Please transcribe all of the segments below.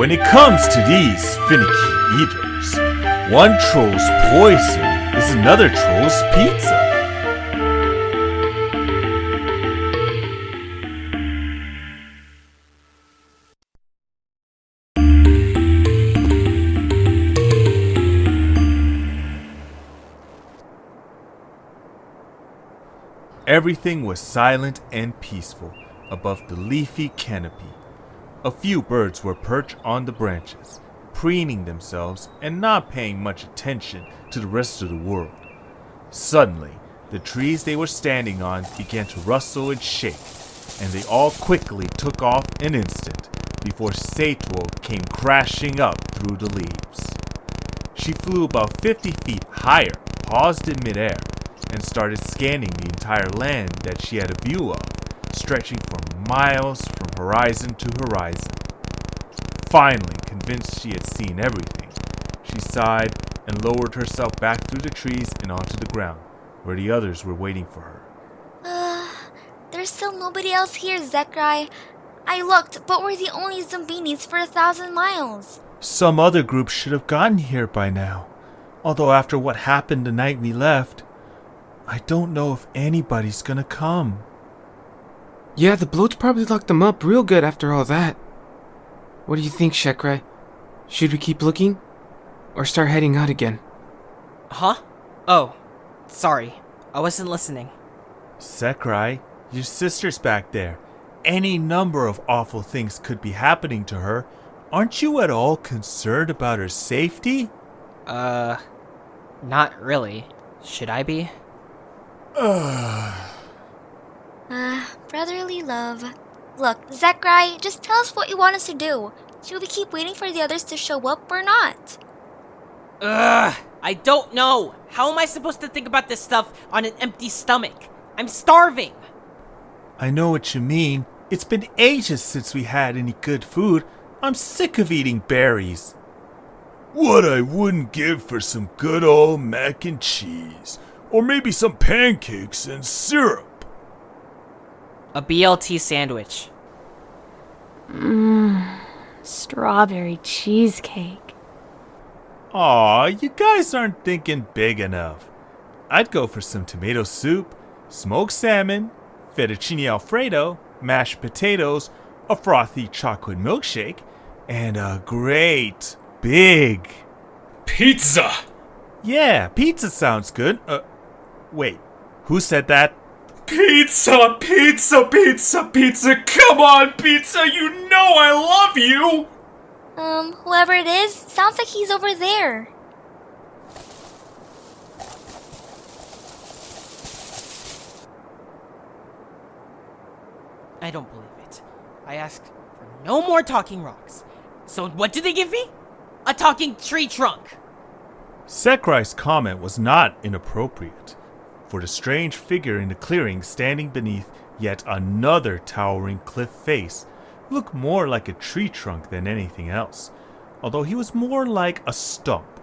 When it comes to these finicky eaters, one troll's poison is another troll's pizza. Everything was silent and peaceful above the leafy canopy. A few birds were perched on the branches, preening themselves and not paying much attention to the rest of the world. Suddenly, the trees they were standing on began to rustle and shake, and they all quickly took off an instant before Saetwo came crashing up through the leaves. She flew about 50 feet higher, paused in midair, and started scanning the entire land that she had a view of, stretching for miles from horizon to horizon. Finally, convinced she had seen everything, she sighed and lowered herself back through the trees and onto the ground, where the others were waiting for her. There's still nobody else here, Xekrai. I looked, but we're the only Zoombinis for 1,000 miles. Some other group should have gotten here by now, although after what happened the night we left, I don't know if anybody's gonna come. Yeah, the bloats probably locked them up real good after all that. What do you think, Xekrai? Should we keep looking? Or start heading out again? Huh? Oh, sorry. I wasn't listening. Xekrai, your sister's back there. Any number of awful things could be happening to her. Aren't you at all concerned about her safety? Not really. Should I be? Brotherly love. Look, Xekrai, just tell us what you want us to do. Should we keep waiting for the others to show up or not? I don't know. How am I supposed to think about this stuff on an empty stomach? I'm starving. I know what you mean. It's been ages since we had any good food. I'm sick of eating berries. What I wouldn't give for some good old mac and cheese. Or maybe some pancakes and syrup. A BLT sandwich. Strawberry cheesecake. Aw, you guys aren't thinking big enough. I'd go for some tomato soup, smoked salmon, fettuccine alfredo, mashed potatoes, a frothy chocolate milkshake, and a great big pizza! Yeah, pizza sounds good. Wait, who said that? Pizza, pizza, pizza, pizza, come on, pizza, you know I love you! Whoever it is, sounds like he's over there. I don't believe it. I asked for no more talking rocks. So what did they give me? A talking tree trunk. Xekrai's comment was not inappropriate, for the strange figure in the clearing standing beneath yet another towering cliff face looked more like a tree trunk than anything else, although he was more like a stump,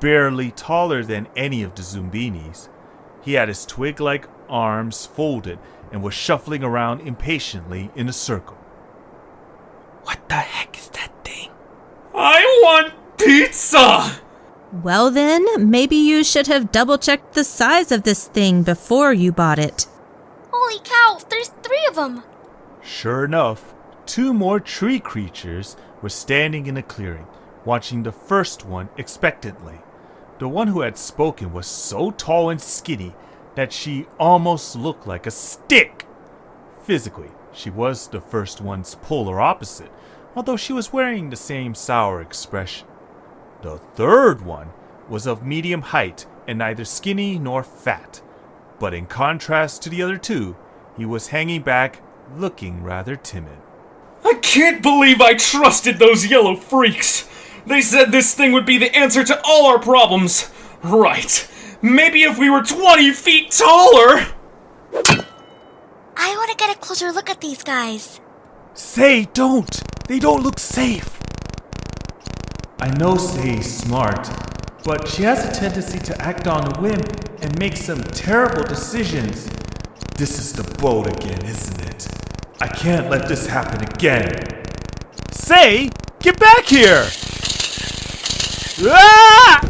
barely taller than any of the Zoombinis. He had his twig-like arms folded and was shuffling around impatiently in a circle. What the heck is that thing? I want pizza! Well then, maybe you should have double-checked the size of this thing before you bought it. Holy cow, there's 3 of them! Sure enough, 2 more tree creatures were standing in a clearing, watching the first one expectantly. The one who had spoken was so tall and skinny that she almost looked like a stick. Physically, she was the first one's polar opposite, although she was wearing the same sour expression. The third one was of medium height and neither skinny nor fat, but in contrast to the other 2, he was hanging back, looking rather timid. I can't believe I trusted those yellow freaks! They said this thing would be the answer to all our problems! Right, maybe if we were 20 feet taller! I want to get a closer look at these guys. Say, don't! They don't look safe! I know Say's smart, but she has a tendency to act on a whim and make some terrible decisions. This is the boat again, isn't it? I can't let this happen again. Say, Get back here! Ah!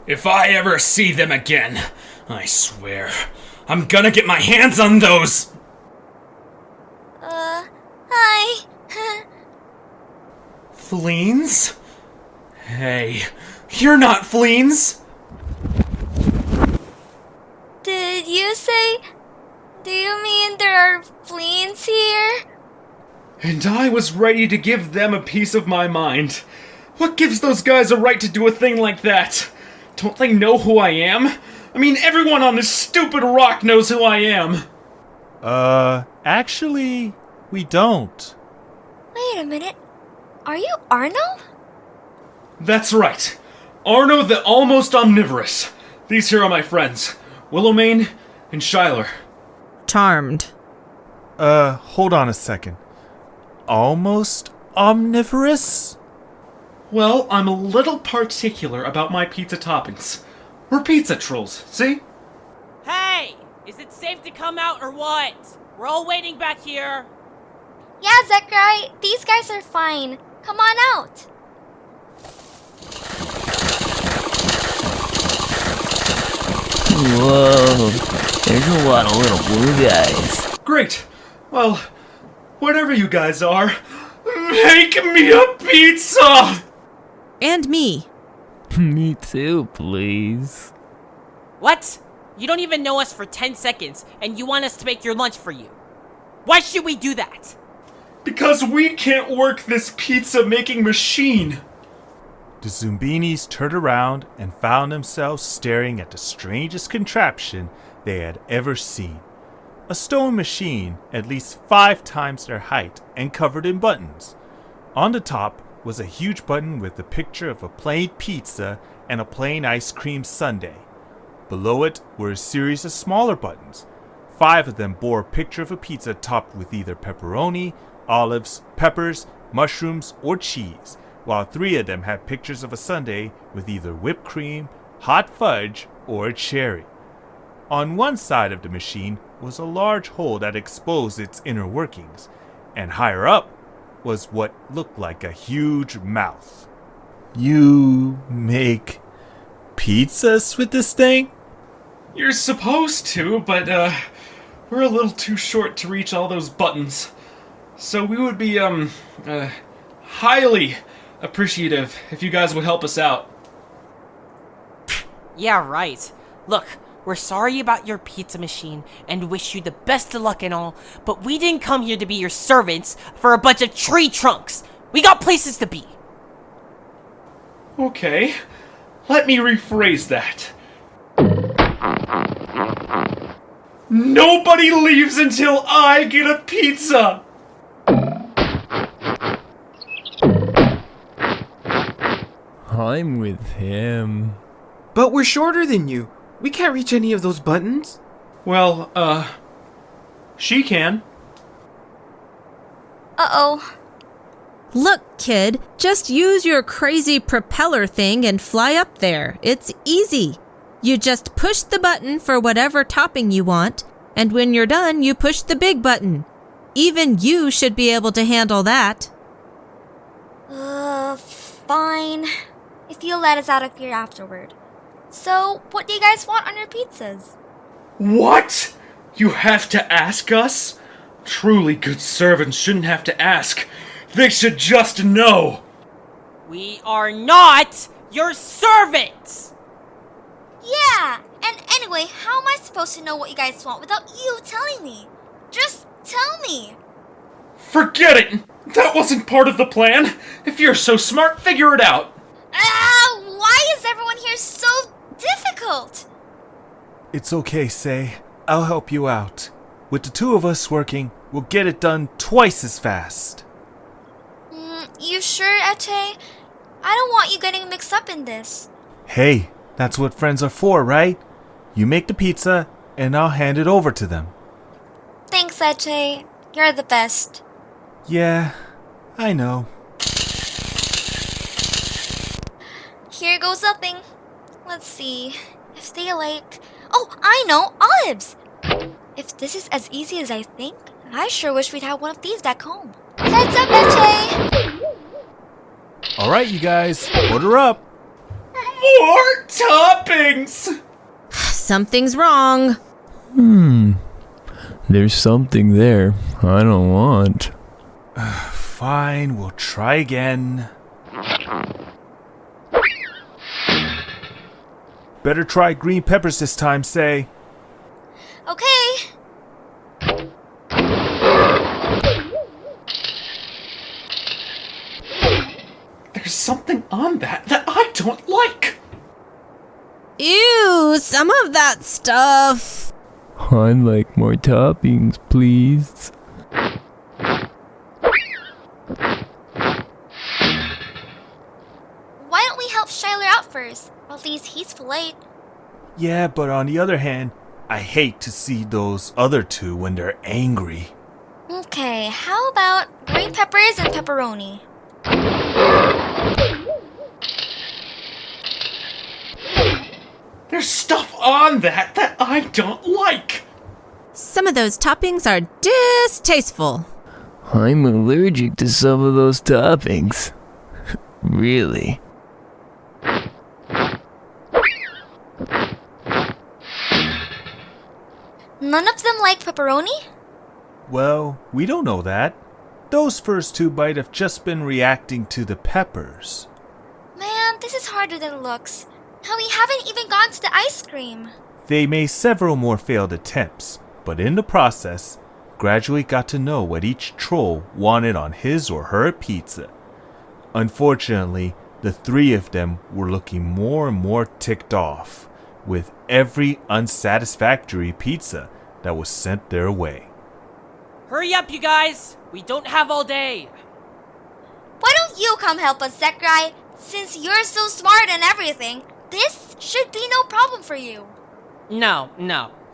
If I ever see them again, I swear, I'm gonna get my hands on those! Hi. Fleens? Hey, you're not fleens! Did you say... Do you mean there are fleens here? And I was ready to give them a piece of my mind. What gives those guys a right to do a thing like that? Don't they know who I am? I mean, everyone on this stupid rock knows who I am. Actually, we don't. Wait a minute. Are you Arno? That's right. Arno the Almost Omnivorous. These here are my friends, Willomaen and Shyler. Charmed. Hold on a second. Almost Omnivorous? Well, I'm a little particular about my pizza toppings. We're pizza trolls, see? Hey! Is it safe to come out or what? We're all waiting back here. Yeah, Xekrai. These guys are fine. Come on out. Whoa, there's a lot of little blue guys. Great. Well, whatever you guys are, make me a pizza! And me. Me too, please. What? You don't even know us for 10 seconds, and you want us to make your lunch for you. Why should we do that? Because we can't work this pizza-making machine. The Zoombinis turned around and found themselves staring at the strangest contraption they had ever seen. A stone machine at least 5 times their height and covered in buttons. On the top was a huge button with a picture of a plain pizza and a plain ice cream sundae. Below it were a series of smaller buttons. 5 of them bore a picture of a pizza topped with either pepperoni, olives, peppers, mushrooms, or cheese, while 3 of them had pictures of a sundae with either whipped cream, hot fudge, or cherry. On one side of the machine was a large hole that exposed its inner workings, and higher up was what looked like a huge mouth. You make pizzas with this thing? You're supposed to, but, we're a little too short to reach all those buttons. So we would be, highly appreciative if you guys would help us out. Yeah, right. Look, we're sorry about your pizza machine and wish you the best of luck and all, but we didn't come here to be your servants for a bunch of tree trunks. We got places to be. Okay, let me rephrase that. Nobody leaves until I get a pizza! I'm with him. But we're shorter than you. We can't reach any of those buttons. Well, she can. Uh-oh. Look, kid, just use your crazy propeller thing and fly up there. It's easy. You just push the button for whatever topping you want, and when you're done, you push the big button. Even you should be able to handle that. Fine. If you'll let us out of here afterward. So, what do you guys want on your pizzas? What? You have to ask us? Truly good servants shouldn't have to ask. They should just know. We are not your servants! Yeah! And anyway, how am I supposed to know what you guys want without you telling me? Just tell me! Forget it! That wasn't part of the plan! If you're so smart, figure it out! Why is everyone here so difficult? It's okay, Say. I'll help you out. With the 2 of us working, we'll get it done twice as fast. You sure, Echae? I don't want you getting mixed up in this. Hey, that's what friends are for, right? You make the pizza, and I'll hand it over to them. Thanks, Echae. You're the best. Yeah, I know. Here goes nothing. Let's see. If they like... Oh, I know! Olives! If this is as easy as I think, I sure wish we'd have one of these back home. Heads up, Echae! Alright, you guys, order up. More toppings! Something's wrong. There's something there I don't want. Fine, we'll try again. Better try green peppers this time, say. Okay. There's something on that I don't like. Ew, some of that stuff. I'd like more toppings, please. Why don't we help Shyler out first? At least he's polite. Yeah, but on the other hand, I hate to see those other two when they're angry. Okay, how about green peppers and pepperoni? There's stuff on that I don't like. Some of those toppings are distasteful. I'm allergic to some of those toppings. Really? None of them like pepperoni? Well, we don't know that. Those first two might have just been reacting to the peppers. Man, this is harder than it looks. And we haven't even gone to the ice cream. They made several more failed attempts, but in the process, gradually got to know what each troll wanted on his or her pizza. Unfortunately, the three of them were looking more and more ticked off with every unsatisfactory pizza that was sent their way. Hurry up, you guys! We don't have all day! Why don't you come help us, Xekrai? Since you're so smart and everything, this should be no problem for you. No.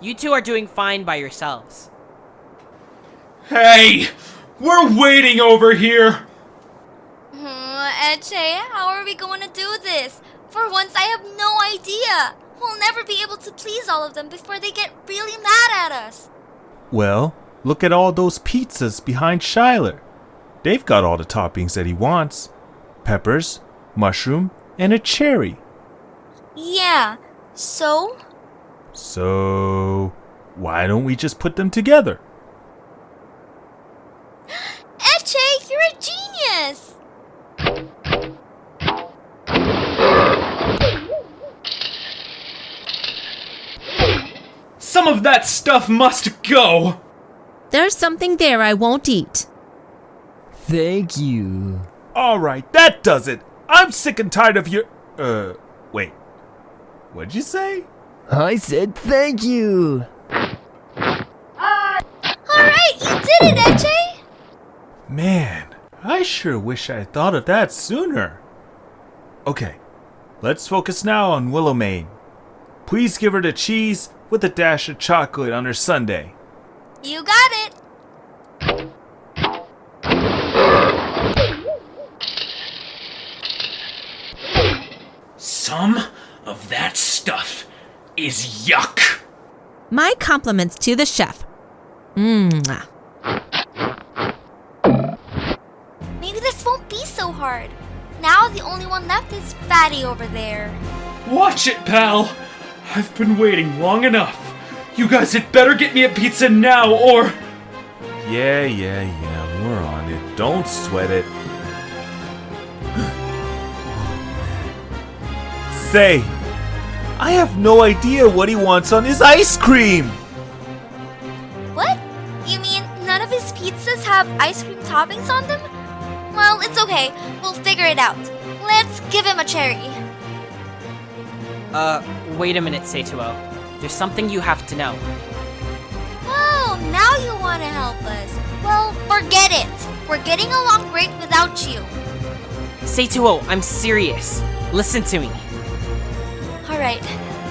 You two are doing fine by yourselves. Hey! We're waiting over here! Echae, how are we going to do this? For once, I have no idea. We'll never be able to please all of them before they get really mad at us. Well, look at all those pizzas behind Shyler. They've got all the toppings that he wants. Peppers, mushroom, and a cherry. Yeah, so? So, why don't we just put them together? Echae, you're a genius! Some of that stuff must go! There's something there I won't eat. Thank you. Alright, that does it. I'm sick and tired of your... wait. What'd you say? I said thank you. Alright, you did it, Echae! Man, I sure wish I had thought of that sooner. Okay, let's focus now on Willomaen. Please give her the cheese with a dash of chocolate on her sundae. You got it! Some of that stuff is yuck. My compliments to the chef. Mwah. Maybe this won't be so hard. Now the only one left is Fatty over there. Watch it, pal. I've been waiting long enough. You guys had better get me a pizza now, or... Yeah, we're on it. Don't sweat it. Say, I have no idea what he wants on his ice cream. What? You mean none of his pizzas have ice cream toppings on them? Well, it's okay. We'll figure it out. Let's give him a cherry. Wait a minute, Saetwo. There's something you have to know. Oh, now you want to help us. Well, forget it. We're getting along great without you. Saetwo, I'm serious. Listen to me. Alright.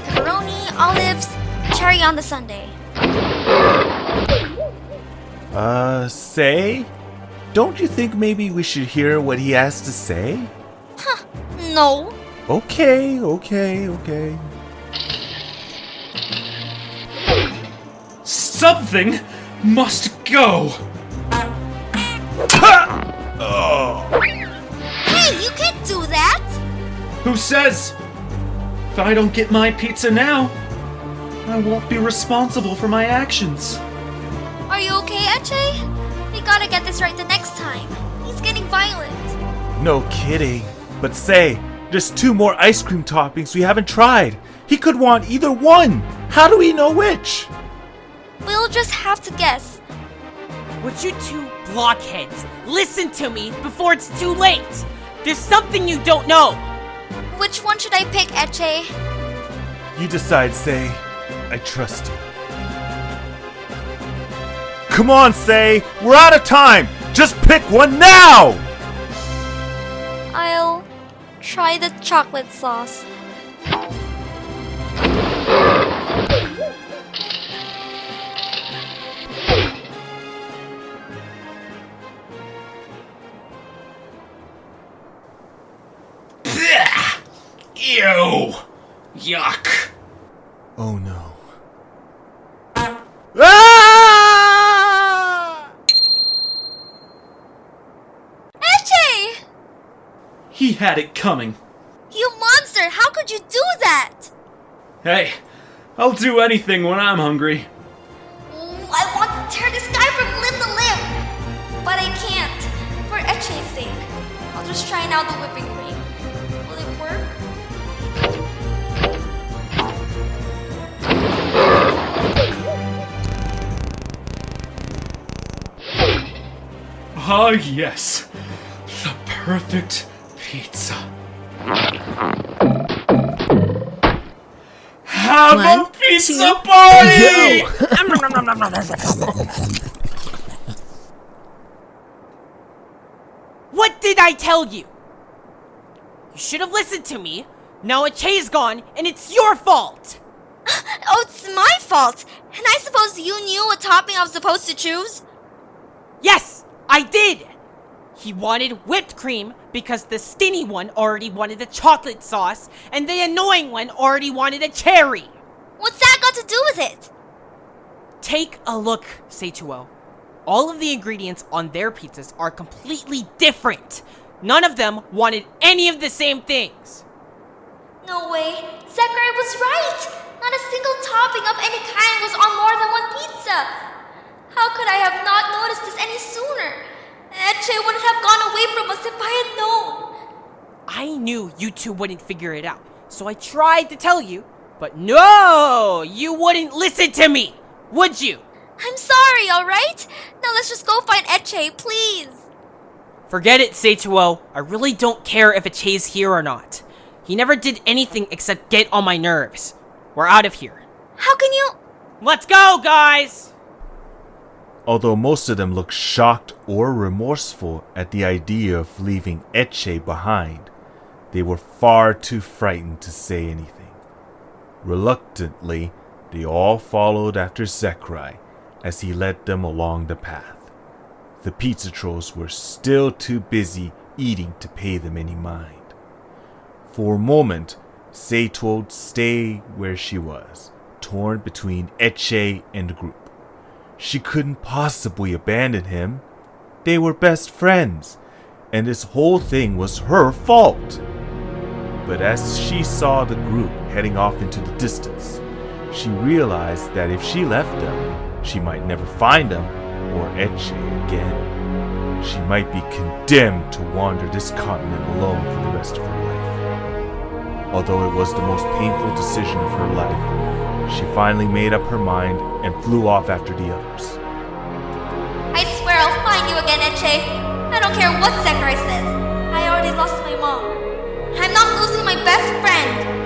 Pepperoni, olives, cherry on the sundae. Say? Don't you think maybe we should hear what he has to say? No. Okay. Something must go. Hey, you can't do that! Who says? If I don't get my pizza now, I won't be responsible for my actions. Are you okay, Echae? We gotta get this right the next time. He's getting violent. No kidding. But say, there's 2 more ice cream toppings we haven't tried. He could want either one. How do we know which? We'll just have to guess. Would you two blockheads listen to me before it's too late? There's something you don't know. Which one should I pick, Echae? You decide, Say. I trust you. Come on, Say. We're out of time. Just pick one now! I'll try the chocolate sauce. Ew! Yuck! Oh no. Ah! Echae! He had it coming. You monster! How could you do that? Hey, I'll do anything when I'm hungry. I want to tear this guy from limb to limb! But I can't. For Echae's sake. I'll just try now the whipping cream. Will it work? Ah, yes. The perfect pizza. Have a 1, pizza 2, party! What did I tell you? You should have listened to me. Now Echae's gone, and it's your fault! Oh, it's my fault! And I suppose you knew what topping I was supposed to choose? Yes, I did! He wanted whipped cream because the skinny one already wanted the chocolate sauce, and the annoying one already wanted a cherry! What's that got to do with it? Take a look, Saetwo. All of the ingredients on their pizzas are completely different. None of them wanted any of the same things. No way. Xekrai was right! Not a single topping of any kind was on more than one pizza! How could I have not noticed this any sooner? Echae wouldn't have gone away from us if I had known. I knew you two wouldn't figure it out, so I tried to tell you, but no! You wouldn't listen to me, would you? I'm sorry, alright? Now let's just go find Echae, please. Forget it, Saetwo. I really don't care if Echae's here or not. He never did anything except get on my nerves. We're out of here. How can you... Let's go, guys! Although most of them looked shocked or remorseful at the idea of leaving Echae behind, they were far too frightened to say anything. Reluctantly, they all followed after Xekrai as he led them along the path. The pizza trolls were still too busy eating to pay them any mind. For a moment, Saetwo stayed where she was, torn between Echae and the group. She couldn't possibly abandon him. They were best friends, and this whole thing was her fault. But as she saw the group heading off into the distance, she realized that if she left them, she might never find them or Echae again. She might be condemned to wander this continent alone for the rest of her life. Although it was the most painful decision of her life, she finally made up her mind and flew off after the others. I swear I'll find you again, Echae. I don't care what Xekrai says. I already lost my mom. I'm not losing my best friend.